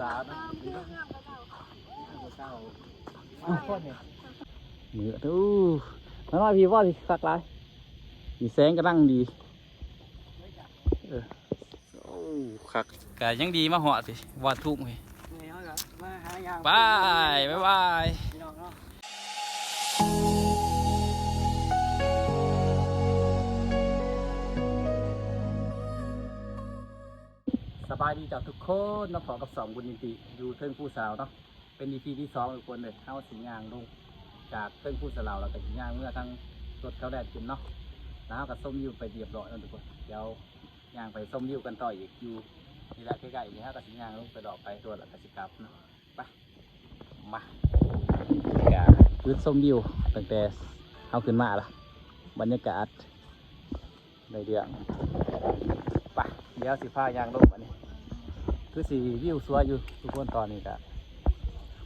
สาวนะคนเนี่ยเหนือดูน้อยพี่ว่าสิสักลายสีแสงกำลังดีโอ้คักกะยังดีมาเหาะสิวาดทุ่งเลยบายบายบายสบายดีจากทุกคนน้องขอกับสองบุญยินดีอยู่เทิงผู้สาวเนาะเป็น EP ที่2ทุกคนเลยเข้าสิงยางลงจากเทิงผู้สาวเราแต่สิงยางเมื่อทั้งรถเขาแดดกินเนาะแล้วกับส้มยิวไปเรียบร้อยแล้วทุกคนเดี๋ยวย่างไปส้มยิวกันต่ออีกอยู่นี่แหละใกล้ๆนี่ฮะกับสิงยางลงไปดอกไปตัวละกสิกลับเนาะไปมาคือส้มยิวตั้งแต่เอาขึ้นมาละบรรยากาศในเรื่องไปเดี๋ยวสิพายางลงอันนี้คือสีวิวสวยอยู่ทุกคนตอนนี้ก็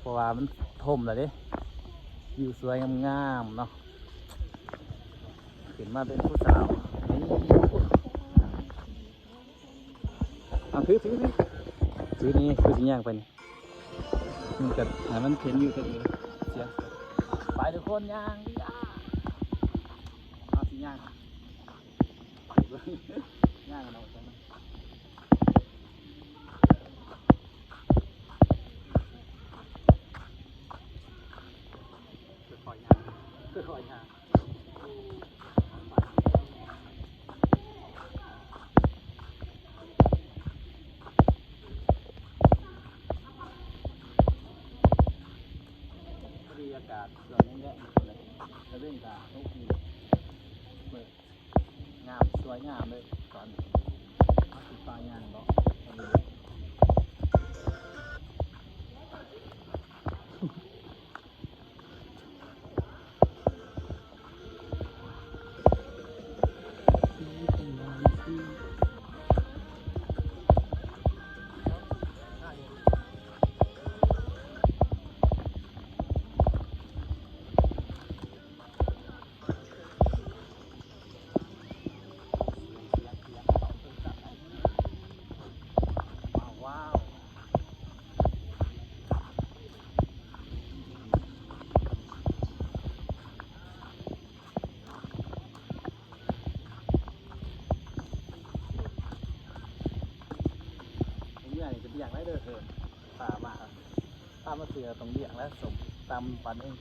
เพราะว่ามันทมแล้วเด้วิวสวยงามๆเนาะเห็นมาเป็นผู้สาวนี่ถือนี่คือสีย่างไปนี่มันก็ให้มันเห็นอยู่ตรงนี้เสียไปทุกคนย่างเอาสีย่างย่างเราใช่ไหมขอยางบรรยากาศส่วนนี้แหละเลยจะเรื่องการทุกทีเปิดงามสวยงามเลยตอนมาสิฟ้างานเนาะอย่างไรเด้อตามมาเสือตรงเบี่ยงแล้วสมตำปันเอง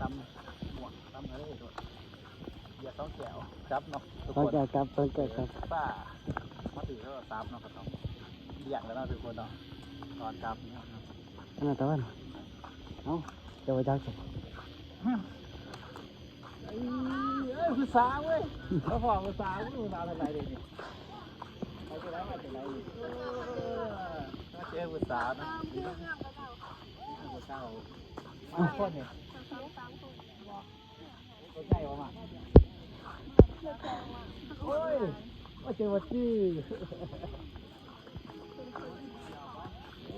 ตำหมวกตำอะไรด้วยอย่าต้องแก้วครับเนาะทุกคนครับป้ามาถือเท่าตามเนาะก็ต้องเบี่ยงแล้วเนาะทุกคนเนาะตอนครับนี่ครับตะวันเอาเดี๋ยวไปจักสิคือสาวเว้ยเขาบอกว่าสาวอะไรเด็กนี่ไปจะได้มาจะได้เจ้าผู้สาวนะผู้สาวคนเนี่ยก็ใช่ว่ามาโอ้ยว่าเจอว่าจื้อ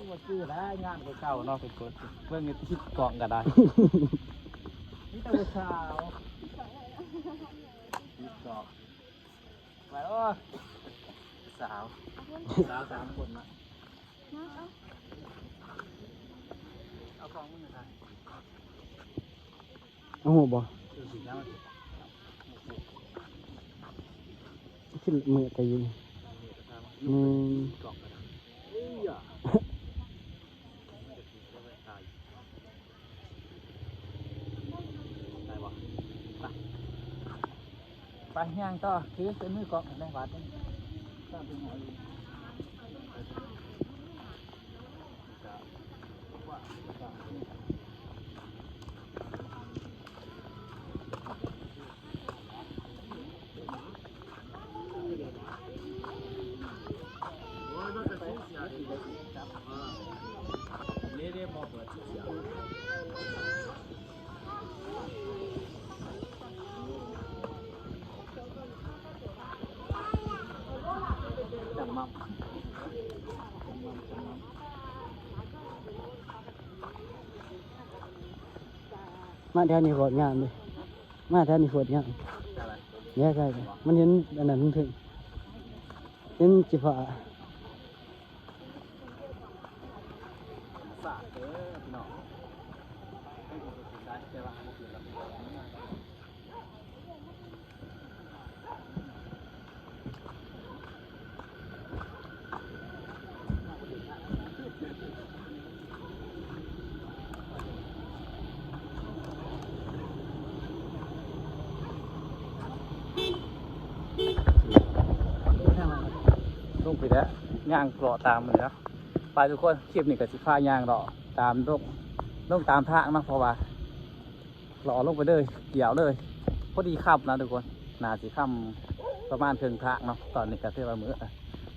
ว่าจื้อได้งานเก่าเนาะเป็นคนเพื่อนกันคิดกองกันได้นี่แต่ผู้สาวคิดกองไปแล้วสาว3 คนนะเอาของมึงหน่อยเอาหัวบ่ขึ้นมือแต่ยินไปย่างต่อคือเป็นมือกองในวัดนี่ก็เป็นไงมาแถวนี้โคตรงามเลยมาแถวนี้โคตรงามเนี่ยใช่มันเห็นอันนั้นถึงเห็นจิ๋ว ศาสตร์เด้อพี่น้องให้ผมกินได้แต่ว่าไม่กินแล้ว ลงไปแล้วย่างเกาะตามมันแล้วไปทุกคนคลิปนี้กับสิฟ้าย่างรอตามลงตามทางนะเพราะว่าหล่อลงไปเลยเกี่ยวเลยพอดีค่ำนะทุกคนนาสีค่ำประมาณเทิงทางเนาะตอนนี้ก็เท่าไหร่มื้อ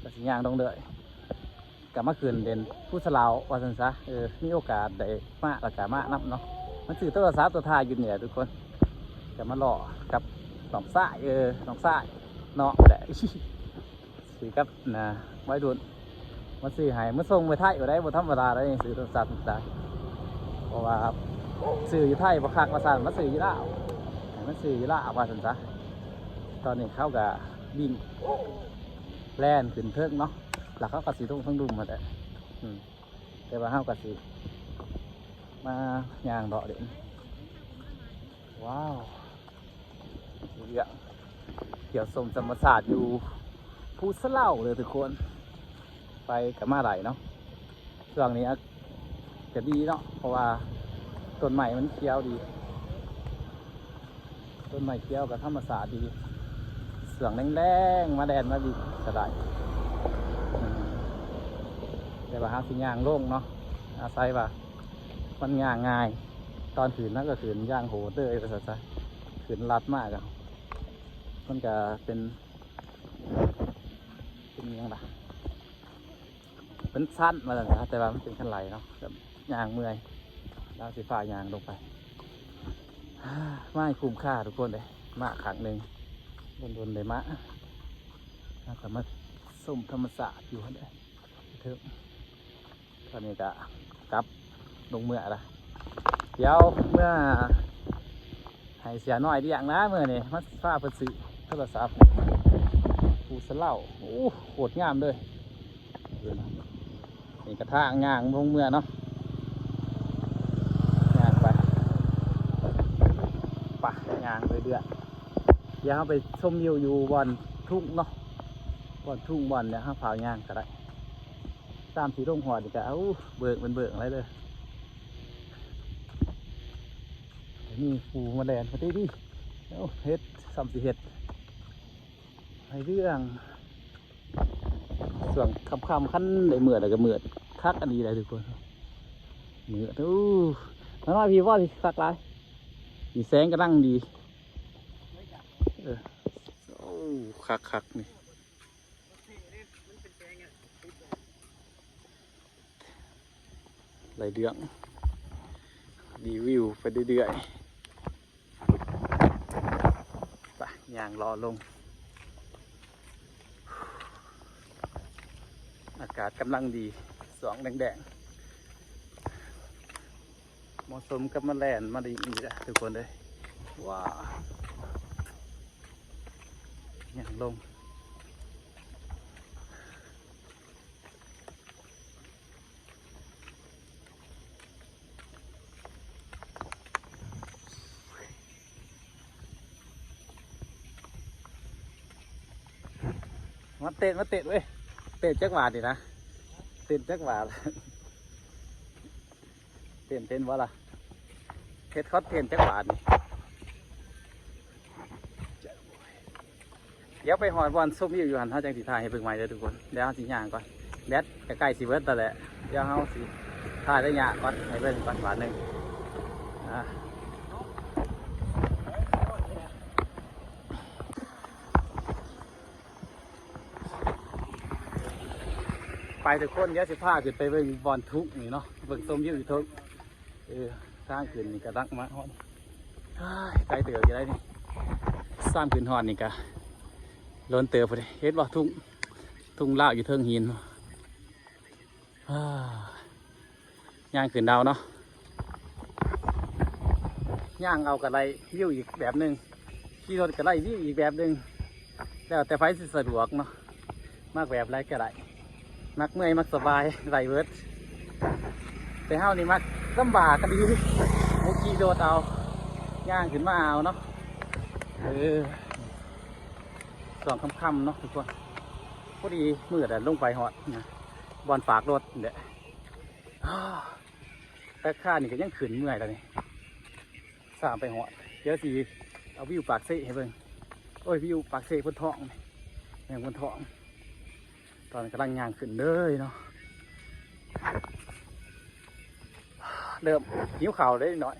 กับสิย่างลงเลยกับเมื่อคืนเด่นผู้สลาวว่าสันซะมีโอกาสได้มาแล้วก็มานับเนาะมันสื่อตัวสาวตัวทายอยู่เนี่ยทุกคนกับมาหล่อกับหนองซ้ายหนองซ้ายเนาะแต่ สื่อกับนะไว้ดุนมาสื่อหายมาส่งไปไทยอยู่ได้บนธรรมดาได้สื่อโทรศัพท์ได้เพราะว่าสื่ออยู่ไทยประคักมาสั่นมาสื่ออยู่ลาวมาสื่ออยู่ลาวว่าสันซะตอนนี้เข้ากับบินแล่นขึ้นเทิงเนาะหลักเขากับสีทุ่งทั้งดุมมาแต่ว่าเข้ากับสีมาย่างดอกเด่นว้าวเยอะเกี่ยวสมธรรมศาสตร์อยู่ผู้สเล่าเลยทุกคนไปกับมาไหลเนาะช่วงนี้จะดีเนาะเพราะว่าต้นใหม่มันเคี้ยวดีต้นใหม่เคี้ยวกับธรรมศาสตร์ดีเสื่องแรงๆมาแดนมาดีสบายแต่ว่าหาสิย่างโล่งเนาะอาศัยว่ามันย่างง่ายตอนขืนนั่นก็ขืนย่างโหดเลยภาษาไทยขืนรัดมากอะมันก็เป็นยังไงเป็นสั้นมาแล้วนะแต่ว่ามันเป็นขั้นไหลเนาะแบบยางเมื่อยแล้วสีฟ้ายางลงไปไม่คุ้มค่าทุกคนเลยมาขังหนึ่งโดนเลยมะแล้วก็มาส้มธรรมศาสตร์อยู่เลยเถอะตอนนี้ก็กลับลงเมื่อละเดี๋ยวเมื่อให้เสียหน่อยดีอย่างนะเมื่อนี่มาฟ้าเปิดสื่อโทรศัพท์ปูสเล่าโอ้โหดงามเลยนี่กระทะงางลงเมื่อเนาะงางไปปะงางไปเดือดเดี๋ยวเราไปชมวิวอยู่บอนทุ่งเนาะบอนทุ่งบอนเนี่ยห้าเผางางก็ได้ตามสีร่มหอดอีกแล้วเบิกเป็นเบิกอะไรเลยนี่ปูมาแดนพอดีดิเฮ็ดซ้ำสีเฮ็ดให้เรื่องส่วนคำขั้นได้เหมือดอะไรก็เหมือดคักอันนี้เลยทุกคนเหมือดน้อยพี่ว่าที่คักไรมีแสงกระดังดีคักนี่ไหลเดืองดีวิวไปเรื่อยๆไปย่างรอลงอากาศกำลังดีสองแดงๆเหมาะสมกับมาแลนมาดีนี่แหละทุกคนเลยว้าวอย่างลงมาเตะเว้ยเตะจักหวาดดินะเต้นจักหวาดเต้นวะล่ะเทสคอสเต้นจักหวาดนี่เดี๋ยวไปหอดบอลส้มอยู่หันท่าจังสีทายให้เบิ่งใหม่เลยทุกคนเดี๋ยวเอาสีย่างก่อนแดดใกล้ๆสีเวิร์ดแต่แหละเดี๋ยวเอาสีทายได้ยากก่อนให้เบิ่งก่อนหวานหนึ่งไปทุกคนเดี๋ยวสิพาขึ้นไปเบิ่งบอลทุกนี่เนาะเบิ่งส้มอยู่ทุกสร้างขึ้นนี่กระดักมาฮอนไกลเติบอยู่ได้นี่สร้างขึ้นฮอนนี่กะล้นเติบพอดีเฮ็ดบ่ทุ่งลาวอยู่เทิงหินย่างขึ้นดาวเนาะย่างเอากระไรวิวอีกแบบหนึ่งขี่รถกระไรวิวอีกแบบหนึ่งแล้วแต่ไฟสิสะดวกเนาะมากแบบไรก็ได้มักเมื่อยมักสบายไรเวิร์ด แต่เฮานี่มักลำบากกันดีโมกี้โดดเอาย่างขึ้นมาเอาเนาะสองค่ำๆเนาะทุกคนพอดีมืดลงไปหอดนะบอลฝากรถเด้อแต่ข้านี่ก็ยังขืนเมื่อยแล้วนี่สามไปหอดเดี๋ยวสิเอาวิวปากเซ่ให้เบิ่งโอ้ยวิวปากเซ่พ้นท้องแม่งพ้นท้องตอนกำลังย่างขึ้นเลยเนาะเริ่มหิวข่าวได้หน่อย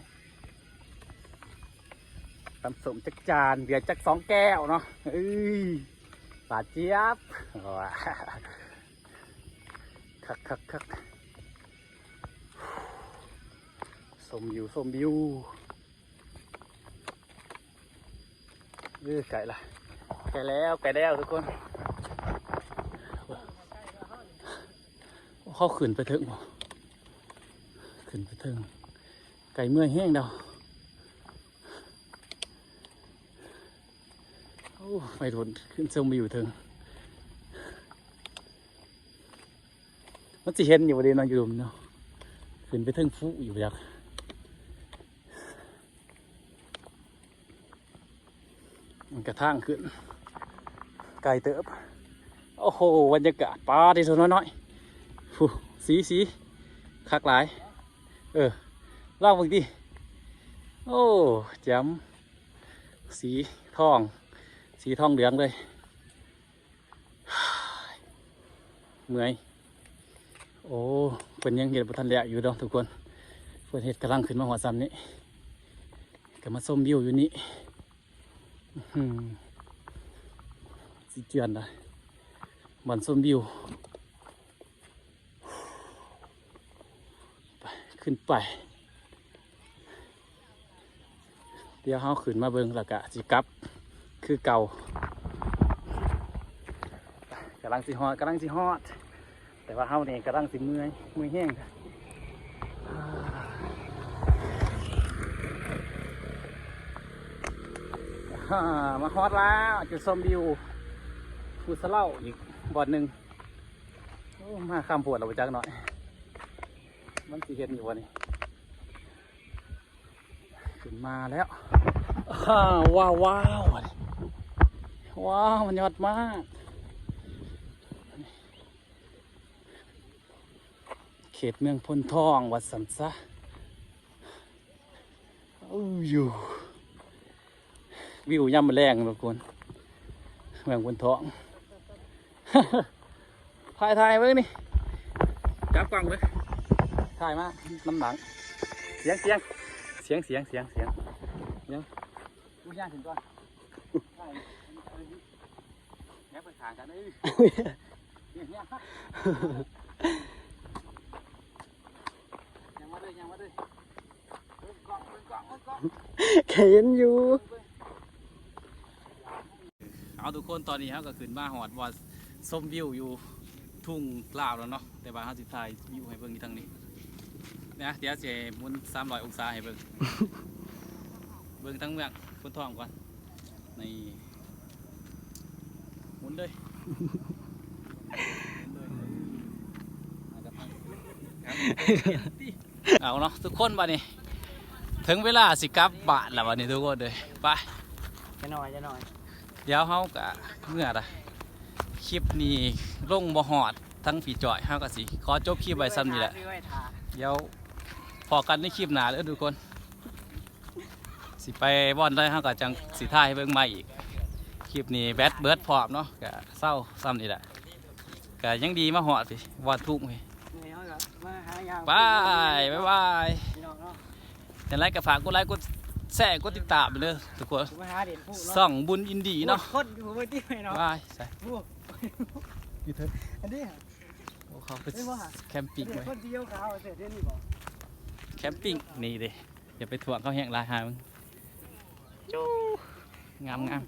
ตำสมจักจานเบียร์จัก2 แก้วเนาะปาเจี๊ยบคักสมวิวไก่ละไก่แล้วทุกคนเขาขึ้นไปถึงไก่เมื่อยแห้งเดาไม่ทนขึ้นชมวิวถึงมันจะเห็นอยู่ประเด็นนอนอยู่เนาะขึ้นไปถึงฟูอยู่ยักมันกระทั่งขึ้นไก่เติบโอ้โหบรรยากาศปลาที่สุดน้อยสีคักหลายเล่าบางทีโอ้แจ่มสีทองเหลืองเลยเมื่อยโอ้เป็นยังเห็ดบุทันแหละอยู่ดอกทุกคนเพื่อนเห็ดกำลังขึ้นมาหัวซ้ำนี้ก็มาส้มวิวอยู่นี่สิเจือนเลยบันส้มวิวไปขึ้นไปเดี๋ยวเขาขึ้นมาเบิ่งแล้วก็สิกลับคือเก่ากำลังสิฮอดแต่ว่าเฮาเนี่ยกำลังสิเมื่อยแห้งมาฮอดแล้วจุดชมวิวฟูสเล่าอีกบ่อนหนึ่งมาข้ามปวดเราไปจักหน่อยมันสิเห็นอยู่วะนี่ขึ้นมาแล้วว้าวมันยอดมากเขตเมืองพนทองวัดสันซะอยู่วิวยามแรงทุกคนเมืองพนทองถ่ายไว้นี่จับกล้องเลยถ่ายมาน้ำหนังเสียงกูย่างถึงก่อนแง่ไปขางกันเลยยังมาด้วยกล้องแค่เห็นอยู่เอาทุกคนตอนนี้เขาก็ขึ้นมาหอดว่าส้มวิวอยู่ทุ่งลาวแล้วเนาะแต่ว่าเขาสิถ่ายวิวให้เบิ่งที่ทางนี้นะเดี๋ยวจะหมุน300 องศาให้เบิ่งเบิ่งทั้งเมืองพนทองก่อนนี่หมุนเลยเอาเนาะทุกคนบ้านี้ถึงเวลาสิกลับบ้านแล้ววันนี้ทุกคนเลยไปจะหน่อยเดี๋ยวเขากะเมื่อไรคลิปนี้ลงบ่หอดทั้งผีจ่อยเขากะสิขอจบคลิปไว้ซ้ำนี่แหละเดี๋ยวพอกันในคลิปหน้าเลยทุกคนสิไปบ่อนได้เขากะจังสิท่ายเบิ่งใหม่อีกคลิปนี้แบตเบิร์ดพร้อมเนาะกะเศร้าซ้ำนี่แหละกะยังดีมาหอดสิวาดทุ่งเลยบายอย่างไรก็ฝากกดไลค์กดแชร์กดติดตามไปเลยทุกคนส่องบุญอินดีเนาะบายใส่ยูเทิร์นอันนี้โอ้เขาเป็นแคมปิ้งไหมแคมปิ้งนี่ดิอย่าไปถ่วงเขาแห้งลายหามึงงาม